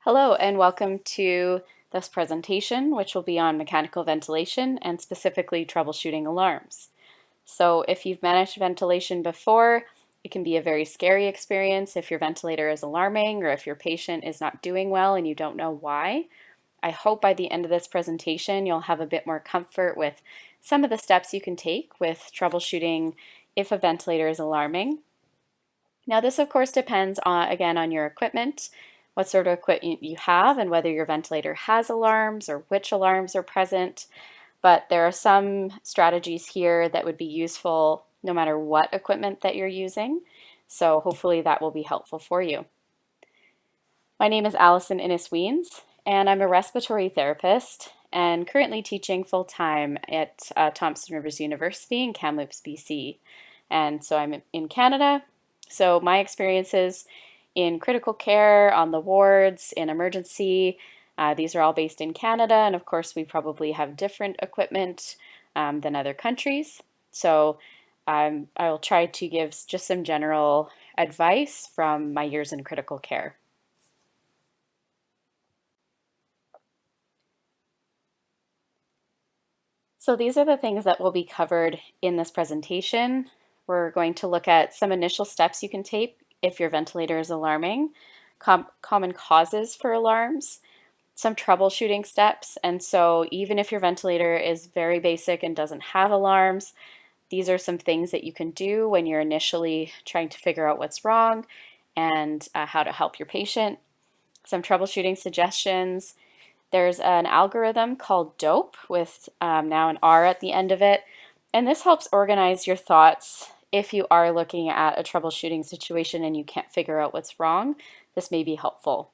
Hello and welcome to this presentation, which will be on mechanical ventilation and specifically troubleshooting alarms. So if you've managed ventilation before, it can be a very scary experience if your ventilator is alarming or if your patient is not doing well and you don't know why. I hope by the end of this presentation you'll have a bit more comfort with some of the steps you can take with troubleshooting if a ventilator is alarming. Now this of course depends again on your equipment, what sort of equipment you have and whether your ventilator has alarms or which alarms are present. But there are some strategies here that would be useful no matter what equipment that you're using. So hopefully that will be helpful for you. My name is Allison Innes-Wiens and I'm a respiratory therapist and currently teaching full-time at Thompson Rivers University in Kamloops, BC. And so I'm in Canada. So my experiences in critical care, on the wards, in emergency, these are all based in Canada, and of course we probably have different equipment than other countries. So I will try to give just some general advice from my years in critical care. So these are the things that will be covered in this presentation. We're going to look at some initial steps you can take if your ventilator is alarming, common causes for alarms, some troubleshooting steps. And so even if your ventilator is very basic and doesn't have alarms, these are some things that you can do when you're initially trying to figure out what's wrong and how to help your patient. Some troubleshooting suggestions. There's an algorithm called DOPE with now an R at the end of it. And this helps organize your thoughts if you are looking at a troubleshooting situation and you can't figure out what's wrong. This may be helpful.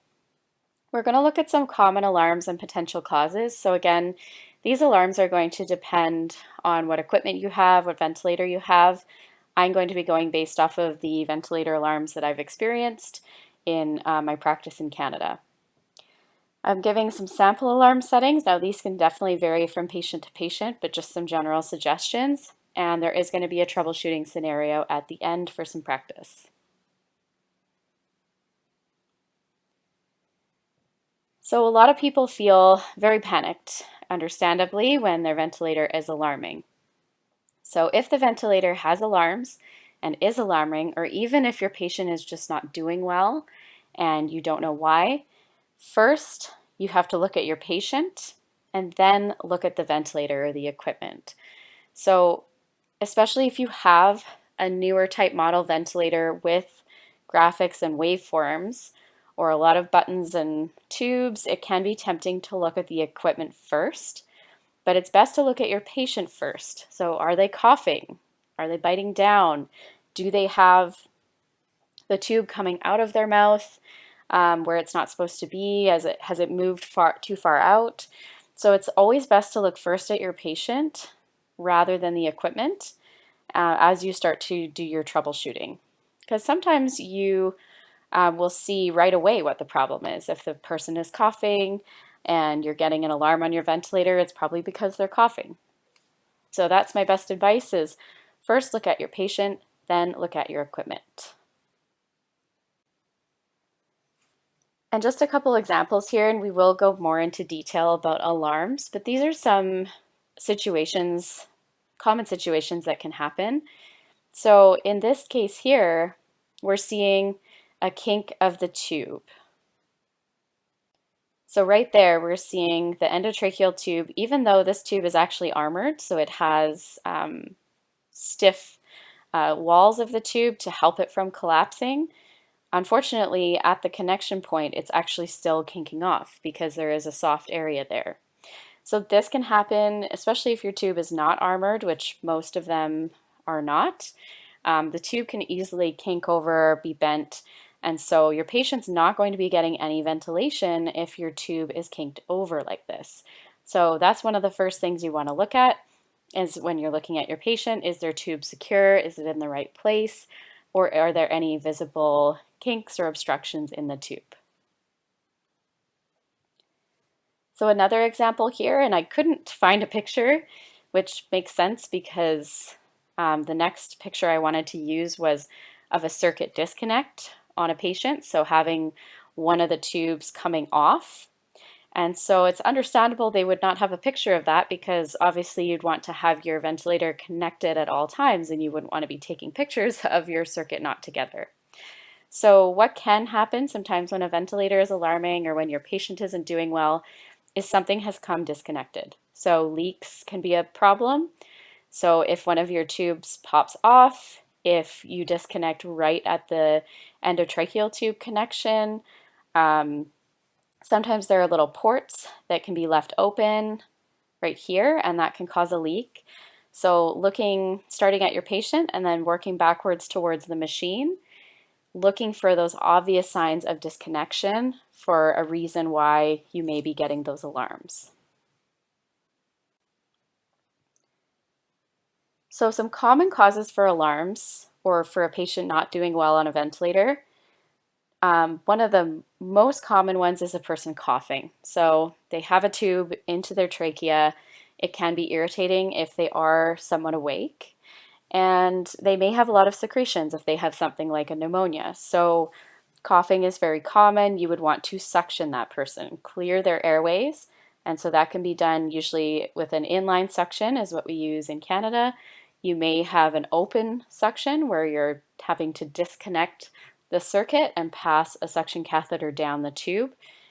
We're going to look at some common alarms and potential causes. So again, these alarms are going to depend on what equipment you have, what ventilator you have. I'm going to be going based off of the ventilator alarms that I've experienced in my practice in Canada. I'm giving some sample alarm settings. Now these can definitely vary from patient to patient, but just some general suggestions. And there is going to be a troubleshooting scenario at the end for some practice. So a lot of people feel very panicked, understandably, when their ventilator is alarming. So if the ventilator has alarms and is alarming, or even if your patient is just not doing well and you don't know why, first you have to look at your patient and then look at the ventilator or the equipment. So especially if you have a newer type model ventilator with graphics and waveforms, or a lot of buttons and tubes, it can be tempting to look at the equipment first, but it's best to look at your patient first. So are they coughing? Are they biting down? Do they have the tube coming out of their mouth where it's not supposed to be? Has it moved too far out? So it's always best to look first at your patient rather than the equipment as you start to do your troubleshooting. Because sometimes you will see right away what the problem is. If the person is coughing and you're getting an alarm on your ventilator, it's probably because they're coughing. So that's my best advice is first look at your patient, then look at your equipment. And just a couple examples here, and we will go more into detail about alarms, but these are some situations, common situations that can happen. So in this case here, we're seeing a kink of the tube. So right there, we're seeing the endotracheal tube, even though this tube is actually armored, so it has stiff walls of the tube to help it from collapsing. Unfortunately, at the connection point, it's actually still kinking off because there is a soft area there. So this can happen, especially if your tube is not armored, which most of them are not. The tube can easily kink over, be bent, and so your patient's not going to be getting any ventilation if your tube is kinked over like this. So that's one of the first things you want to look at is when you're looking at your patient, is their tube secure? Is it in the right place? Or are there any visible kinks or obstructions in the tube? So another example here, and I couldn't find a picture, which makes sense because the next picture I wanted to use was of a circuit disconnect on a patient. So having one of the tubes coming off. And so it's understandable they would not have a picture of that, because obviously you'd want to have your ventilator connected at all times and you wouldn't want to be taking pictures of your circuit not together. So what can happen sometimes when a ventilator is alarming or when your patient isn't doing well is something has come disconnected. So leaks can be a problem. So if one of your tubes pops off, if you disconnect right at the endotracheal tube connection, sometimes there are little ports that can be left open right here, and that can cause a leak. So starting at your patient and then working backwards towards the machine, looking for those obvious signs of disconnection for a reason why you may be getting those alarms. So some common causes for alarms or for a patient not doing well on a ventilator. One of the most common ones is a person coughing. So they have a tube into their trachea. It can be irritating if they are somewhat awake. And they may have a lot of secretions if they have something like a pneumonia. So coughing is very common. You would want to suction that person, clear their airways. And so that can be done usually with an inline suction is what we use in Canada. You may have an open suction where you're having to disconnect the circuit and pass a suction catheter down the tube.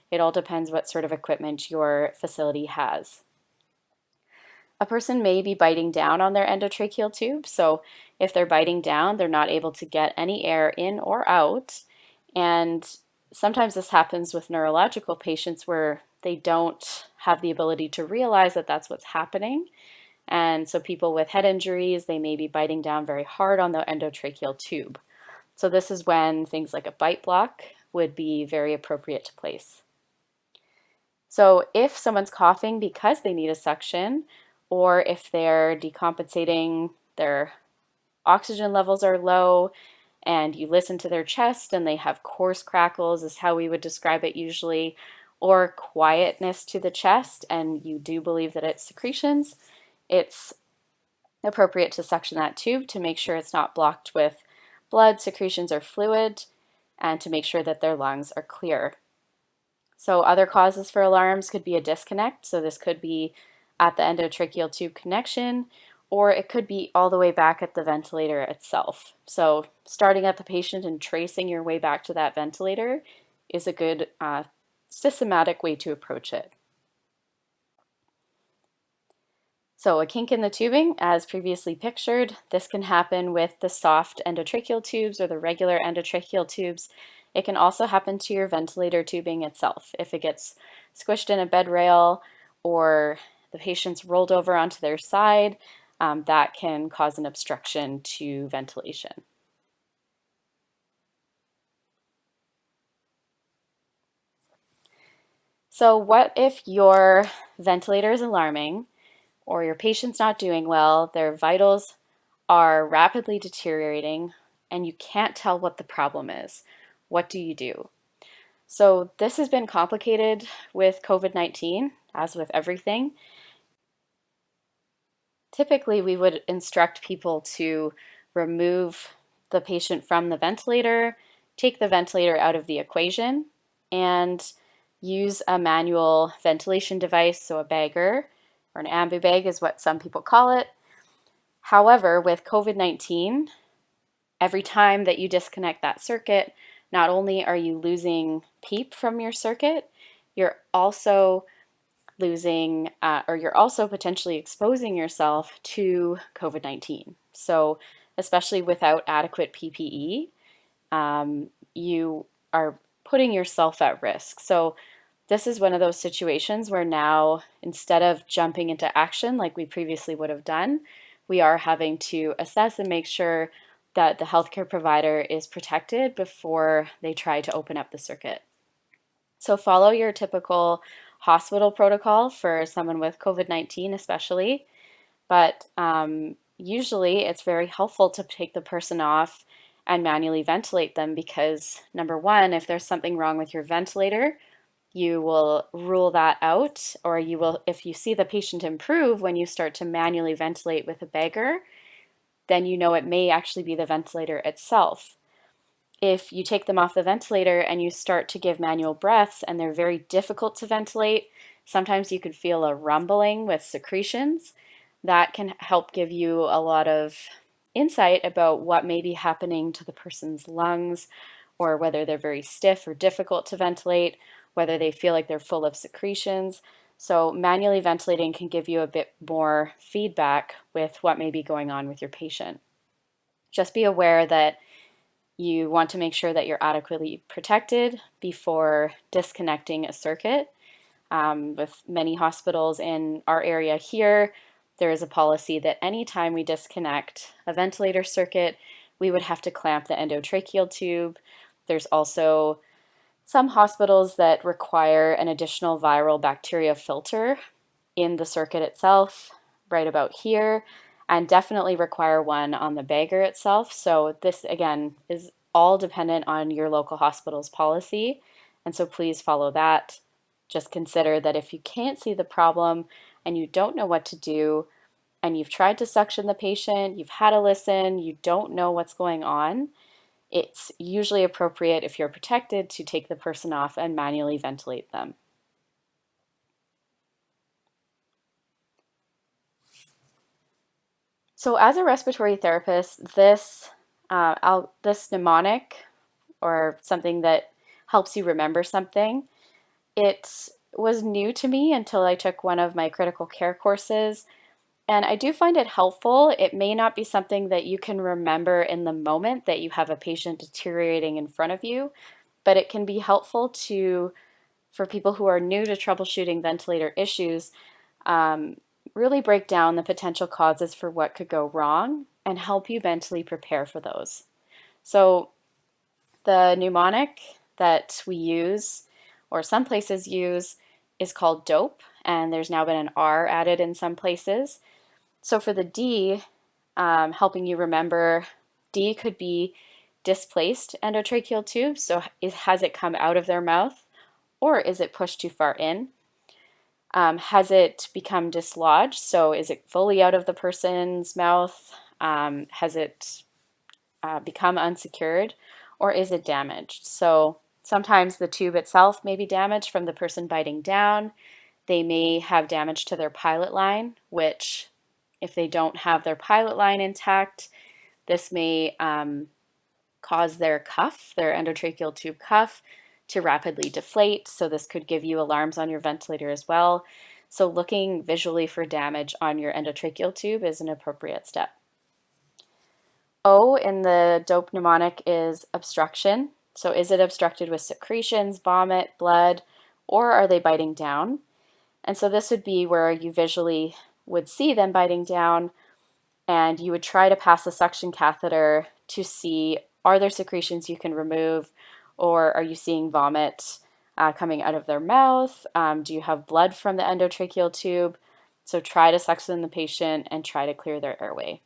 It all depends what sort of equipment your facility has. A person may be biting down on their endotracheal tube, so if they're biting down, they're not able to get any air in or out. And sometimes this happens with neurological patients where they don't have the ability to realize that that's what's happening. And so people with head injuries, they may be biting down very hard on the endotracheal tube. So this is when things like a bite block would be very appropriate to place. So if someone's coughing because they need a suction, or if they're decompensating, their oxygen levels are low, and you listen to their chest and they have coarse crackles is how we would describe it usually, or quietness to the chest, and you do believe that it's secretions, it's appropriate to suction that tube to make sure it's not blocked with blood, secretions, or fluid, and to make sure that their lungs are clear. So other causes for alarms could be a disconnect. So this could be at the endotracheal tube connection, or it could be all the way back at the ventilator itself. So starting at the patient and tracing your way back to that ventilator is a good systematic way to approach it. So a kink in the tubing, as previously pictured, this can happen with the soft endotracheal tubes or the regular endotracheal tubes. It can also happen to your ventilator tubing itself. If it gets squished in a bed rail or the patient's rolled over onto their side, that can cause an obstruction to ventilation. So what if your ventilator is alarming, or your patient's not doing well, their vitals are rapidly deteriorating, and you can't tell what the problem is? What do you do? So this has been complicated with COVID-19, as with everything. Typically, we would instruct people to remove the patient from the ventilator, take the ventilator out of the equation, and use a manual ventilation device, so a bagger, or an ambu bag is what some people call it. However, with COVID-19, every time that you disconnect that circuit, not only are you losing PEEP from your circuit, you're also losing or you're also potentially exposing yourself to COVID-19. So especially without adequate PPE, you are putting yourself at risk. So this is one of those situations where now, instead of jumping into action like we previously would have done, we are having to assess and make sure that the healthcare provider is protected before they try to open up the circuit. So follow your typical hospital protocol for someone with COVID-19 especially, but usually it's very helpful to take the person off and manually ventilate them, because number one, if there's something wrong with your ventilator, you will rule that out, or you will, if you see the patient improve when you start to manually ventilate with a bagger, then you know it may actually be the ventilator itself. If you take them off the ventilator and you start to give manual breaths and they're very difficult to ventilate, sometimes you could feel a rumbling with secretions. That can help give you a lot of insight about what may be happening to the person's lungs, or whether they're very stiff or difficult to ventilate, whether they feel like they're full of secretions. So manually ventilating can give you a bit more feedback with what may be going on with your patient. Just be aware that you want to make sure that you're adequately protected before disconnecting a circuit. With many hospitals in our area here, there is a policy that anytime we disconnect a ventilator circuit, we would have to clamp the endotracheal tube. There's also some hospitals that require an additional viral bacteria filter in the circuit itself, right about here, and definitely require one on the bagger itself. So this, again, is all dependent on your local hospital's policy, and so please follow that. Just consider that if you can't see the problem and you don't know what to do, and you've tried to suction the patient, you've had a listen, you don't know what's going on, it's usually appropriate, if you're protected, to take the person off and manually ventilate them. So as a respiratory therapist, this mnemonic, or something that helps you remember something, it was new to me until I took one of my critical care courses. And I do find it helpful. It may not be something that you can remember in the moment that you have a patient deteriorating in front of you, but it can be helpful for people who are new to troubleshooting ventilator issues, really break down the potential causes for what could go wrong and help you mentally prepare for those. So the mnemonic that we use, or some places use, is called DOPE, and there's now been an R added in some places. So for the D, helping you remember, D could be displaced endotracheal tube. So has it come out of their mouth, or is it pushed too far in? Has it become dislodged? So is it fully out of the person's mouth? Has it become unsecured, or is it damaged? So sometimes the tube itself may be damaged from the person biting down. They may have damage to their pilot line, which, if they don't have their pilot line intact, this may cause their cuff, their endotracheal tube cuff, to rapidly deflate. So this could give you alarms on your ventilator as well. So looking visually for damage on your endotracheal tube is an appropriate step. O in the DOPE mnemonic is obstruction. So is it obstructed with secretions, vomit, blood, or are they biting down? And so this would be where you visually would see them biting down, and you would try to pass a suction catheter to see, are there secretions you can remove, or are you seeing vomit coming out of their mouth? Do you have blood from the endotracheal tube? So try to suction the patient and try to clear their airway.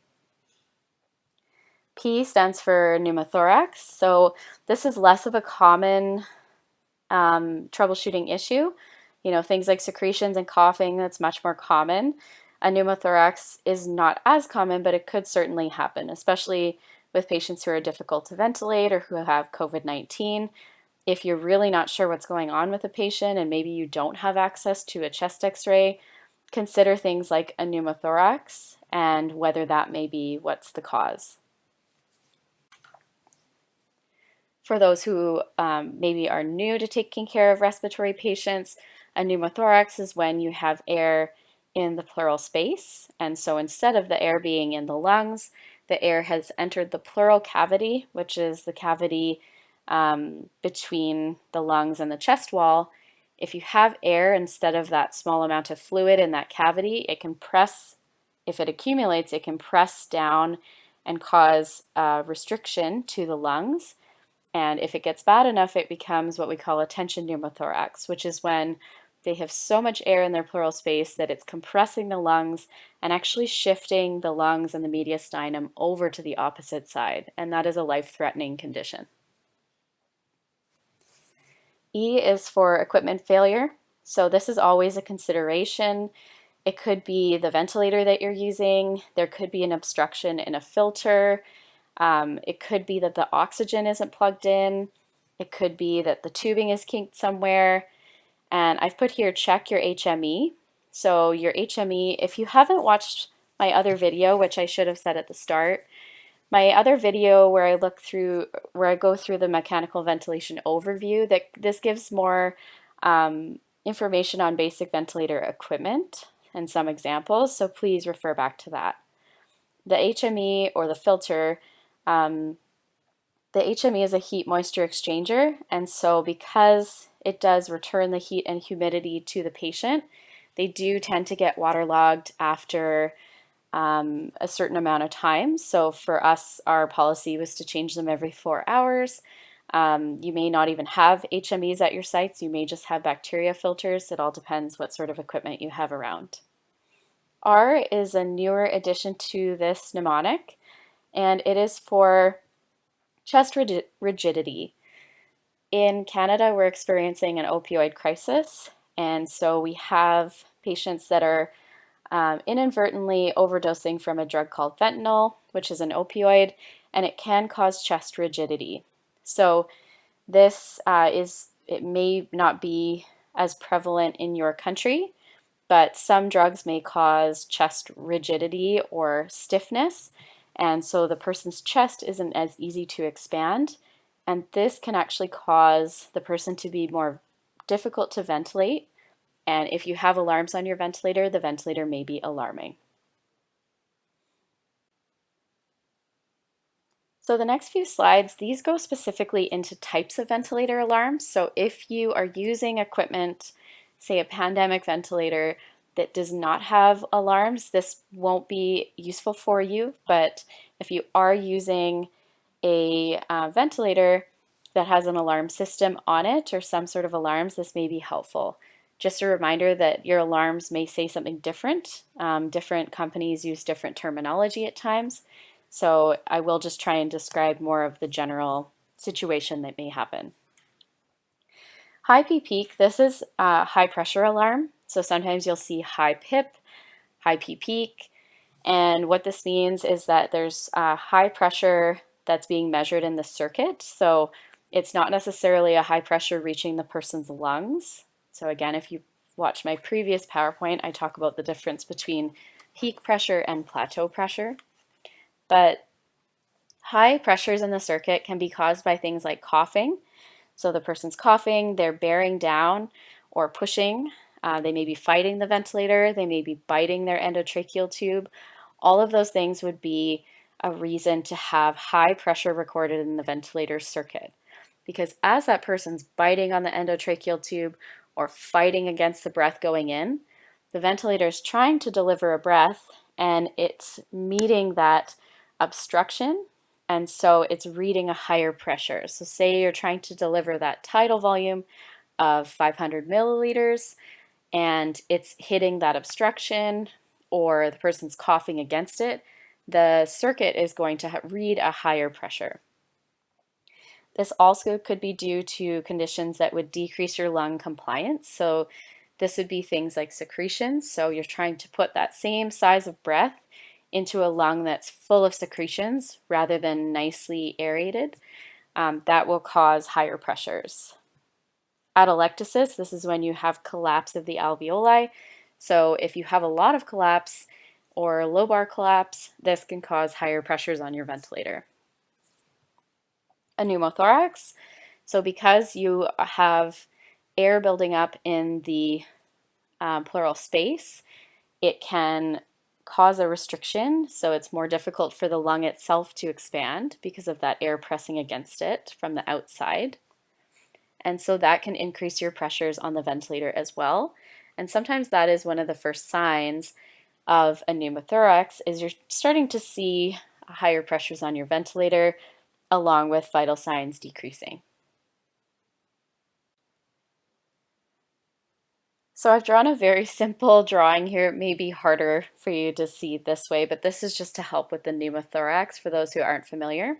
P stands for pneumothorax. So this is less of a common troubleshooting issue. You know, things like secretions and coughing, that's much more common. A pneumothorax is not as common, but it could certainly happen, especially with patients who are difficult to ventilate or who have COVID-19. If you're really not sure what's going on with a patient and maybe you don't have access to a chest x-ray, consider things like a pneumothorax and whether that may be what's the cause. For those who maybe are new to taking care of respiratory patients, a pneumothorax is when you have air in the pleural space. And so instead of the air being in the lungs, the air has entered the pleural cavity, which is the cavity between the lungs and the chest wall. If you have air instead of that small amount of fluid in that cavity, it can press, if it accumulates, it can press down and cause restriction to the lungs. And if it gets bad enough, it becomes what we call a tension pneumothorax, which is when they have so much air in their pleural space that it's compressing the lungs and actually shifting the lungs and the mediastinum over to the opposite side. And that is a life-threatening condition. E is for equipment failure. So this is always a consideration. It could be the ventilator that you're using. There could be an obstruction in a filter. It could be that the oxygen isn't plugged in. It could be that the tubing is kinked somewhere. And I've put here, check your HME. So your HME, if you haven't watched my other video, which I should have said at the start, my other video where I go through the mechanical ventilation overview, that this gives more information on basic ventilator equipment and some examples, so please refer back to that. The HME or the filter, the HME is a heat moisture exchanger, and so because it does return the heat and humidity to the patient, they do tend to get waterlogged after a certain amount of time. So for us, our policy was to change them every 4 hours. You may not even have HMEs at your sites. You may just have bacteria filters. It all depends what sort of equipment you have around. R is a newer addition to this mnemonic, and it is for chest rigidity. In Canada, we're experiencing an opioid crisis, and so we have patients that are inadvertently overdosing from a drug called fentanyl, which is an opioid, and it can cause chest rigidity. So this it may not be as prevalent in your country, but some drugs may cause chest rigidity or stiffness, and so the person's chest isn't as easy to expand, and this can actually cause the person to be more difficult to ventilate, and if you have alarms on your ventilator, the ventilator may be alarming. So the next few slides, these go specifically into types of ventilator alarms. So if you are using equipment, say a pandemic ventilator, that does not have alarms, this won't be useful for you. But if you are using a ventilator that has an alarm system on it or some sort of alarms, this may be helpful. Just a reminder that your alarms may say something different. Different companies use different terminology at times. So I will just try and describe more of the general situation that may happen. High P peak, this is a high pressure alarm. So sometimes you'll see high PIP, high P peak. And what this means is that there's high pressure that's being measured in the circuit. So it's not necessarily a high pressure reaching the person's lungs. So again, if you watch my previous PowerPoint, I talk about the difference between peak pressure and plateau pressure. But high pressures in the circuit can be caused by things like coughing. So the person's coughing, they're bearing down or pushing. They may be fighting the ventilator, they may be biting their endotracheal tube. All of those things would be a reason to have high pressure recorded in the ventilator circuit. Because as that person's biting on the endotracheal tube or fighting against the breath going in, the ventilator is trying to deliver a breath and it's meeting that obstruction, and so it's reading a higher pressure. So say you're trying to deliver that tidal volume of 500 milliliters and it's hitting that obstruction or the person's coughing against it, the circuit is going to read a higher pressure. This also could be due to conditions that would decrease your lung compliance. So this would be things like secretions. So you're trying to put that same size of breath into a lung that's full of secretions rather than nicely aerated. That will cause higher pressures. Atelectasis, this is when you have collapse of the alveoli. So if you have a lot of collapse or lobar collapse, this can cause higher pressures on your ventilator. A pneumothorax, so because you have air building up in the pleural space, it can cause a restriction, so it's more difficult for the lung itself to expand because of that air pressing against it from the outside. And so that can increase your pressures on the ventilator as well. And sometimes that is one of the first signs of a pneumothorax, is you're starting to see higher pressures on your ventilator along with vital signs decreasing. So I've drawn a very simple drawing here. It may be harder for you to see this way, but this is just to help with the pneumothorax for those who aren't familiar.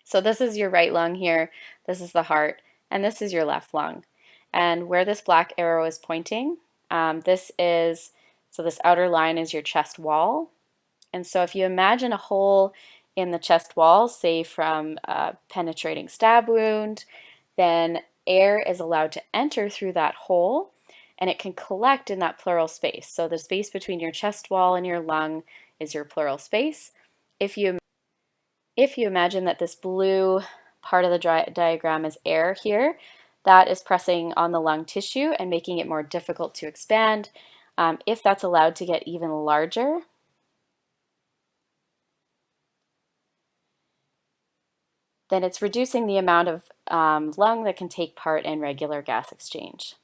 So this is your right lung here, this is the heart, and this is your left lung. And where this black arrow is pointing, so this outer line is your chest wall. And so if you imagine a hole in the chest wall, say from a penetrating stab wound, then air is allowed to enter through that hole and it can collect in that pleural space. So the space between your chest wall and your lung is your pleural space. If you imagine that this blue part of the diagram is air here, that is pressing on the lung tissue and making it more difficult to expand. If that's allowed to get even larger, then it's reducing the amount of lung that can take part in regular gas exchange.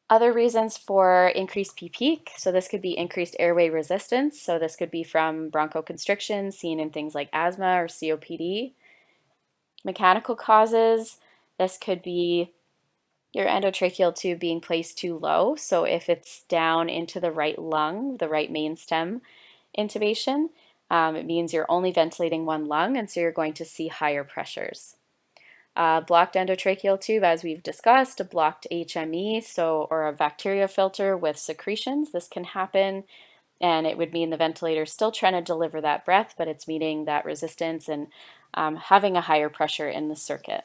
Other reasons for increased peak, so this could be increased airway resistance, so this could be from bronchoconstriction seen in things like asthma or COPD. Mechanical causes, this could be your endotracheal tube being placed too low, so if it's down into the right lung, the right main stem intubation, it means you're only ventilating one lung, and so you're going to see higher pressures. Blocked endotracheal tube, as we've discussed, a blocked HME, or a bacteria filter with secretions. This can happen, and it would mean the ventilator is still trying to deliver that breath, but it's meeting that resistance and having a higher pressure in the circuit.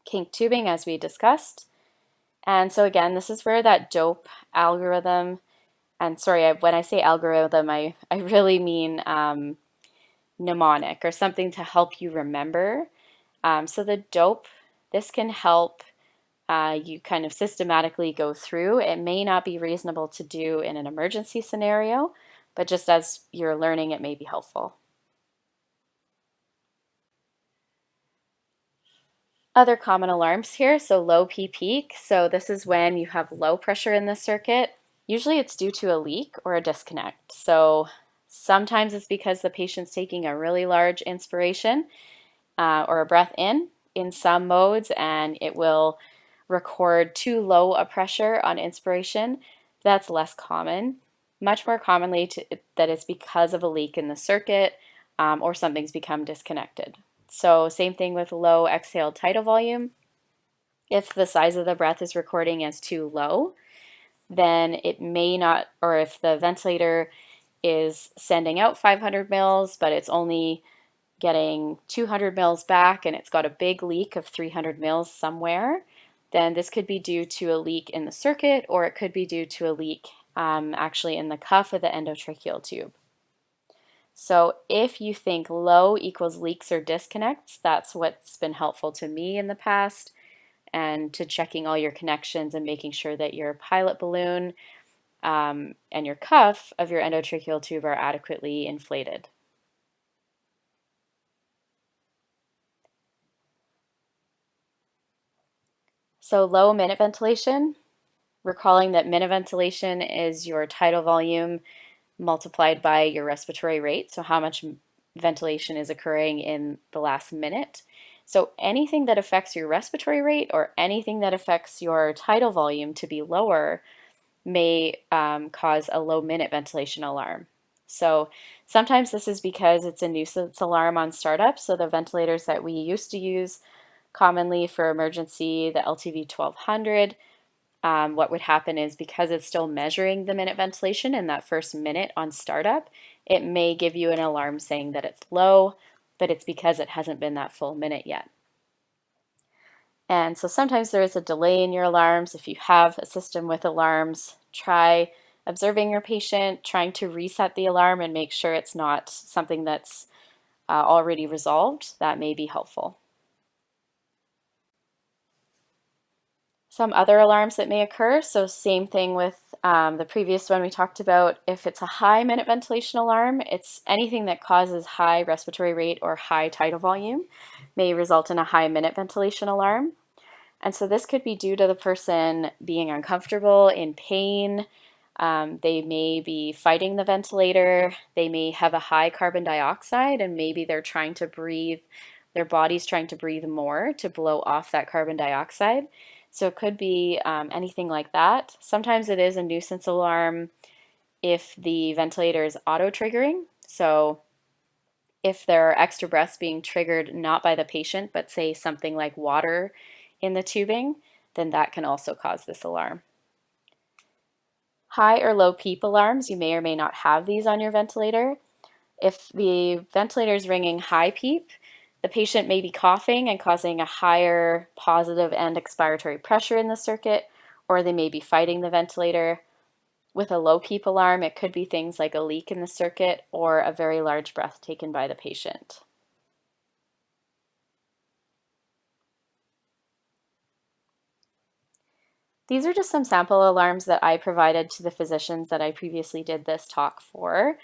Kink tubing, as we discussed. And so again, this is where that DOPE algorithm, and sorry, when I say algorithm, I really mean mnemonic or something to help you remember. So the DOPE, this can help you kind of systematically go through. It may not be reasonable to do in an emergency scenario, but just as you're learning, it may be helpful. Other common alarms here, so low P peak. So this is when you have low pressure in the circuit. Usually it's due to a leak or a disconnect. So sometimes it's because the patient's taking a really large inspiration or a breath in some modes, and it will record too low a pressure on inspiration. That's less common. Much more commonly that it's because of a leak in the circuit or something's become disconnected. So same thing with low exhaled tidal volume. If the size of the breath is recording as too low, then it may not, or if the ventilator is sending out 500 mils, but it's only getting 200 mils back and it's got a big leak of 300 mils somewhere, then this could be due to a leak in the circuit, or it could be due to a leak actually in the cuff of the endotracheal tube. So if you think low equals leaks or disconnects, that's what's been helpful to me in the past, and to checking all your connections and making sure that your pilot balloon and your cuff of your endotracheal tube are adequately inflated. So low minute ventilation, recalling that minute ventilation is your tidal volume multiplied by your respiratory rate, so how much ventilation is occurring in the last minute. So anything that affects your respiratory rate or anything that affects your tidal volume to be lower may cause a low minute ventilation alarm. So sometimes this is because it's a nuisance alarm on startup. So the ventilators that we used to use commonly for emergency, the LTV 1200, what would happen is because it's still measuring the minute ventilation in that first minute on startup, it may give you an alarm saying that it's low, but it's because it hasn't been that full minute yet. And so sometimes there is a delay in your alarms. If you have a system with alarms, try observing your patient, trying to reset the alarm and make sure it's not something that's already resolved. That may be helpful. Some other alarms that may occur, so same thing with the previous one we talked about. If it's a high minute ventilation alarm, it's anything that causes high respiratory rate or high tidal volume may result in a high minute ventilation alarm. And so this could be due to the person being uncomfortable, in pain. They may be fighting the ventilator. They may have a high carbon dioxide, and maybe they're trying to breathe, their body's trying to breathe more to blow off that carbon dioxide. So it could be anything like that. Sometimes it is a nuisance alarm if the ventilator is auto-triggering. So if there are extra breaths being triggered not by the patient, but say something like water in the tubing, then that can also cause this alarm. High or low PEEP alarms, you may or may not have these on your ventilator. If the ventilator is ringing high PEEP, the patient may be coughing and causing a higher positive and expiratory pressure in the circuit, or they may be fighting the ventilator. With a low PEEP alarm, it could be things like a leak in the circuit or a very large breath taken by the patient. These are just some sample alarms that I provided to the physicians that I previously did this talk for.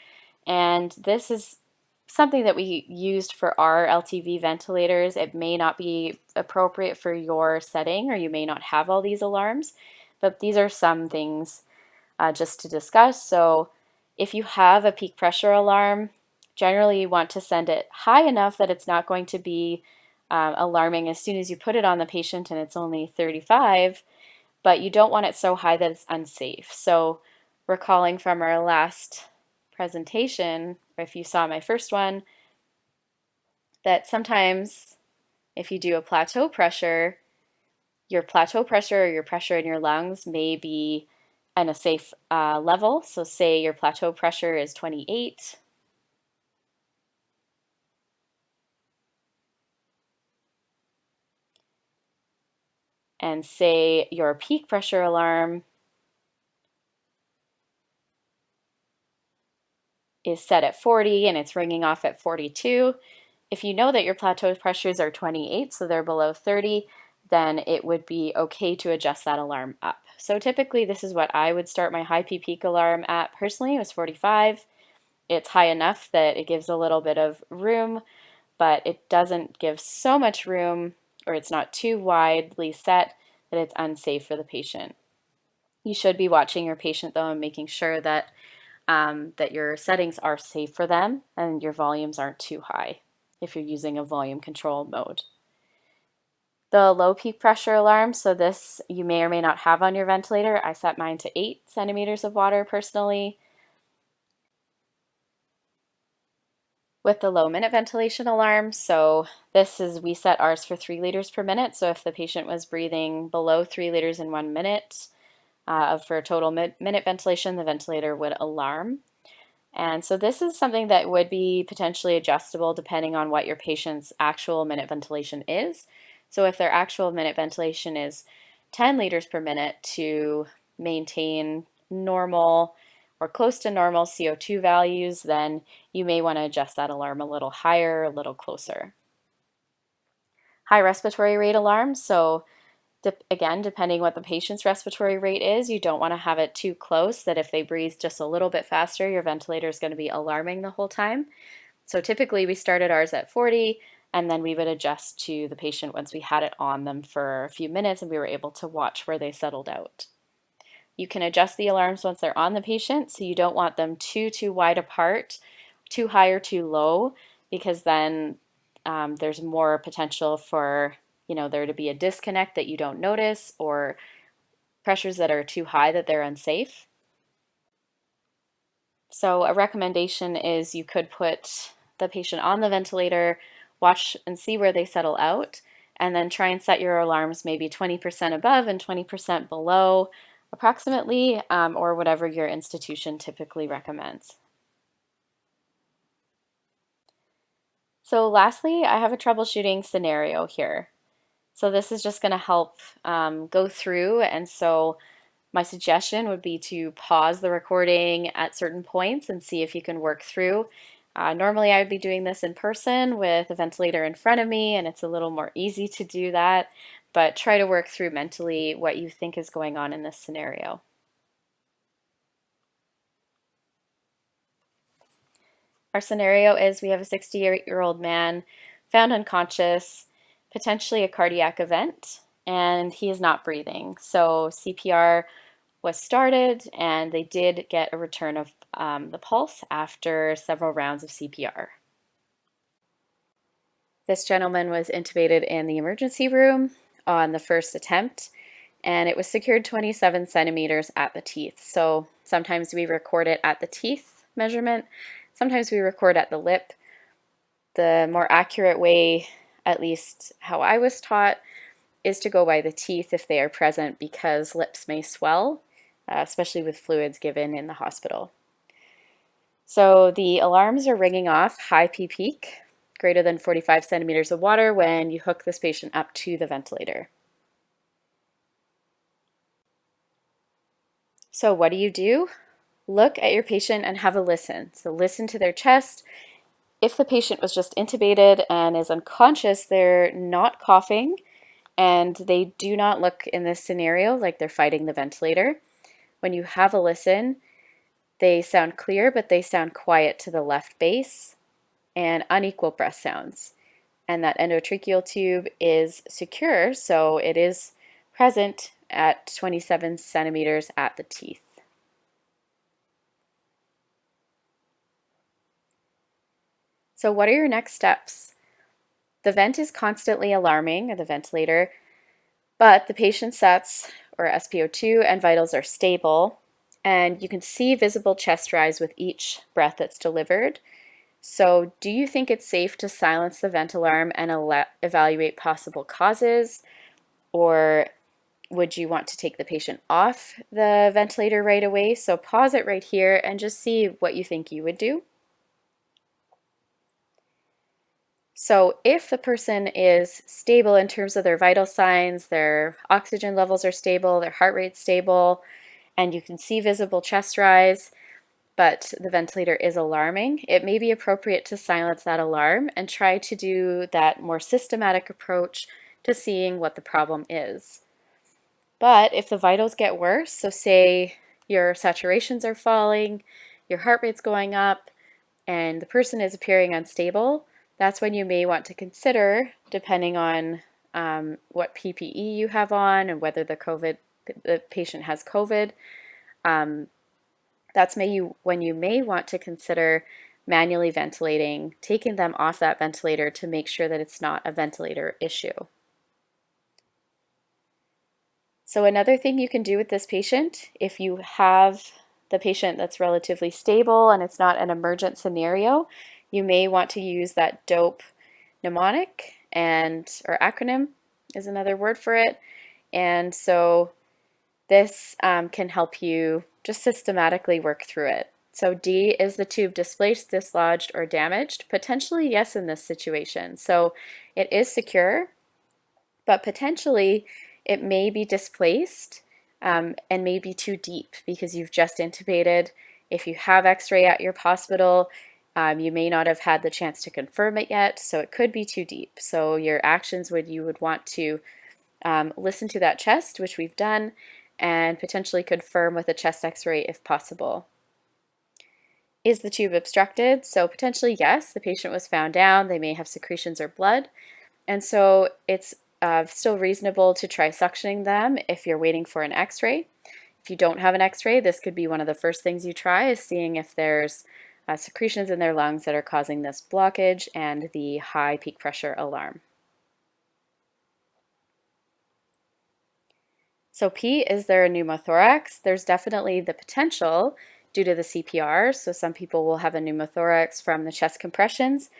And this is something that we used for our LTV ventilators. It may not be appropriate for your setting, or you may not have all these alarms, but these are some things just to discuss. So if you have a peak pressure alarm, generally you want to send it high enough that it's not going to be alarming as soon as you put it on the patient and it's only 35, but you don't want it so high that it's unsafe. So recalling from our last presentation, or if you saw my first one, that sometimes if you do a plateau pressure, your plateau pressure or your pressure in your lungs may be at a safe level. So say your plateau pressure is 28. And say your peak pressure alarm is set at 40 and it's ringing off at 42. If you know that your plateau pressures are 28, so they're below 30, then it would be okay to adjust that alarm up. So typically this is what I would start my high P peak alarm at personally. It was 45. It's high enough that it gives a little bit of room, but it doesn't give so much room, or it's not too widely set that it's unsafe for the patient. You should be watching your patient though and making sure that that your settings are safe for them and your volumes aren't too high if you're using a volume control mode. The low peak pressure alarm, so this you may or may not have on your ventilator. I set mine to 8 centimeters of water personally. With the low minute ventilation alarm, so this is, we set ours for 3 liters per minute. So if the patient was breathing below 3 liters in 1 minute for total minute ventilation, the ventilator would alarm. And so this is something that would be potentially adjustable depending on what your patient's actual minute ventilation is. So if their actual minute ventilation is 10 liters per minute, to maintain normal or close to normal CO2 values, then you may want to adjust that alarm a little higher, a little closer. High respiratory rate alarms. So again, depending what the patient's respiratory rate is, you don't want to have it too close that if they breathe just a little bit faster, your ventilator is going to be alarming the whole time. So typically we started ours at 40, and then we would adjust to the patient once we had it on them for a few minutes and we were able to watch where they settled out. You can adjust the alarms once they're on the patient, so you don't want them too wide apart, too high or too low, because then there's more potential for there to be a disconnect that you don't notice, or pressures that are too high that they're unsafe. So a recommendation is you could put the patient on the ventilator, watch and see where they settle out, and then try and set your alarms maybe 20% above and 20% below approximately, or whatever your institution typically recommends. So lastly, I have a troubleshooting scenario here. So this is just going to help go through, and so my suggestion would be to pause the recording at certain points and see if you can work through. Normally I would be doing this in person with a ventilator in front of me, and it's a little more easy to do that, but try to work through mentally what you think is going on in this scenario. Our scenario is we have a 68-year-old man found unconscious, potentially a cardiac event, and he is not breathing. So CPR was started, and they did get a return of the pulse after several rounds of CPR. This gentleman was intubated in the emergency room on the first attempt, and it was secured 27 centimeters at the teeth. So sometimes we record it at the teeth measurement, sometimes we record at the lip. The more accurate way, at least how I was taught, is to go by the teeth if they are present, because lips may swell, especially with fluids given in the hospital. So the alarms are ringing off high P peak, greater than 45 centimeters of water when you hook this patient up to the ventilator. So what do? Look at your patient and have a listen. So listen to their chest. If the patient was just intubated and is unconscious, they're not coughing and they do not look in this scenario like they're fighting the ventilator. When you have a listen, they sound clear, but they sound quiet to the left base and unequal breath sounds. And that endotracheal tube is secure, so it is present at 27 centimeters at the teeth. So what are your next steps? The vent is constantly alarming, or the ventilator, but the patient's sats, or SpO2, and vitals are stable, and you can see visible chest rise with each breath that's delivered. So do you think it's safe to silence the vent alarm and evaluate possible causes, or would you want to take the patient off the ventilator right away? So pause it right here and just see what you think you would do. So if the person is stable in terms of their vital signs, their oxygen levels are stable, their heart rate's stable, and you can see visible chest rise, but the ventilator is alarming, it may be appropriate to silence that alarm and try to do that more systematic approach to seeing what the problem is. But if the vitals get worse, so say your saturations are falling, your heart rate's going up, and the person is appearing unstable, that's when you may want to consider, depending on what PPE you have on and whether the patient has COVID, that's when you may want to consider manually ventilating, taking them off that ventilator to make sure that it's not a ventilator issue. So another thing you can do with this patient, if you have the patient that's relatively stable and it's not an emergent scenario, you may want to use that DOPE mnemonic, or acronym is another word for it. And so this can help you just systematically work through it. So D, is the tube displaced, dislodged, or damaged? Potentially yes in this situation. So it is secure, but potentially it may be displaced and may be too deep because you've just intubated. If you have x-ray at your hospital, you may not have had the chance to confirm it yet, so it could be too deep. So your actions you would want to listen to that chest, which we've done, and potentially confirm with a chest x-ray if possible. Is the tube obstructed? So potentially yes, the patient was found down, they may have secretions or blood, and so it's still reasonable to try suctioning them if you're waiting for an x-ray. If you don't have an x-ray, this could be one of the first things you try, is seeing if there's secretions in their lungs that are causing this blockage and the high peak pressure alarm. So P, is there a pneumothorax? There's definitely the potential due to the CPR. So some people will have a pneumothorax from the chest compressions,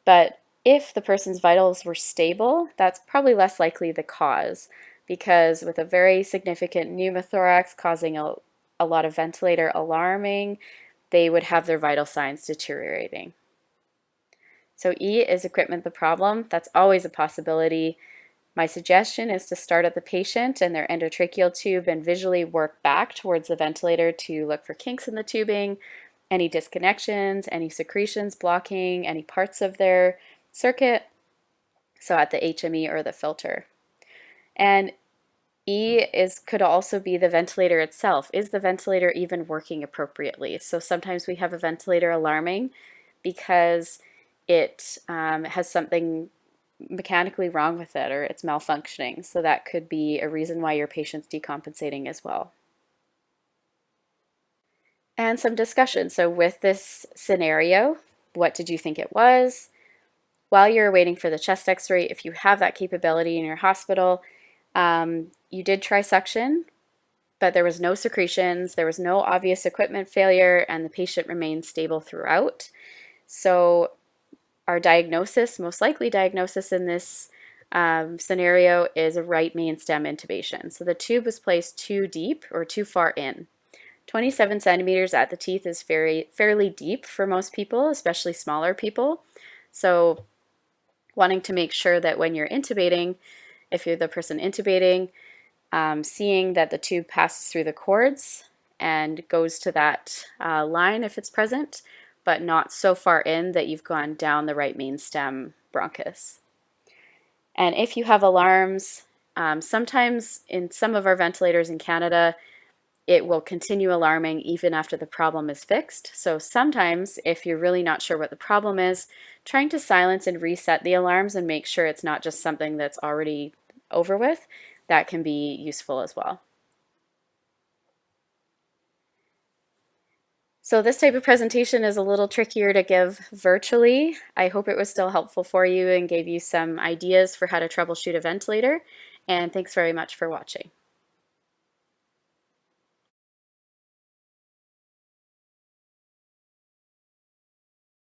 but if the person's vitals were stable, that's probably less likely the cause, because with a very significant pneumothorax causing a lot of ventilator alarming, they would have their vital signs deteriorating. So E, is equipment the problem? That's always a possibility. My suggestion is to start at the patient and their endotracheal tube and visually work back towards the ventilator to look for kinks in the tubing, any disconnections, any secretions blocking any parts of their circuit, so at the HME or the filter. And E could also be the ventilator itself. Is the ventilator even working appropriately? So sometimes we have a ventilator alarming because it has something mechanically wrong with it, or it's malfunctioning. So that could be a reason why your patient's decompensating as well. And some discussion. So with this scenario, what did you think it was? While you're waiting for the chest x-ray, if you have that capability in your hospital, you did try suction, but there was no secretions, there was no obvious equipment failure, and the patient remained stable throughout. So our diagnosis, most likely diagnosis in this scenario, is a right main stem intubation. So the tube was placed too deep or too far in, 27 centimeters at the teeth is fairly deep for most people, especially smaller people. So wanting to make sure that when you're intubating, if you're the person intubating, seeing that the tube passes through the cords and goes to that line if it's present, but not so far in that you've gone down the right main stem bronchus. And if you have alarms, sometimes in some of our ventilators in Canada, it will continue alarming even after the problem is fixed. So sometimes, if you're really not sure what the problem is, trying to silence and reset the alarms and make sure it's not just something that's already over with, that can be useful as well. So this type of presentation is a little trickier to give virtually. I hope it was still helpful for you and gave you some ideas for how to troubleshoot a ventilator. And thanks very much for watching.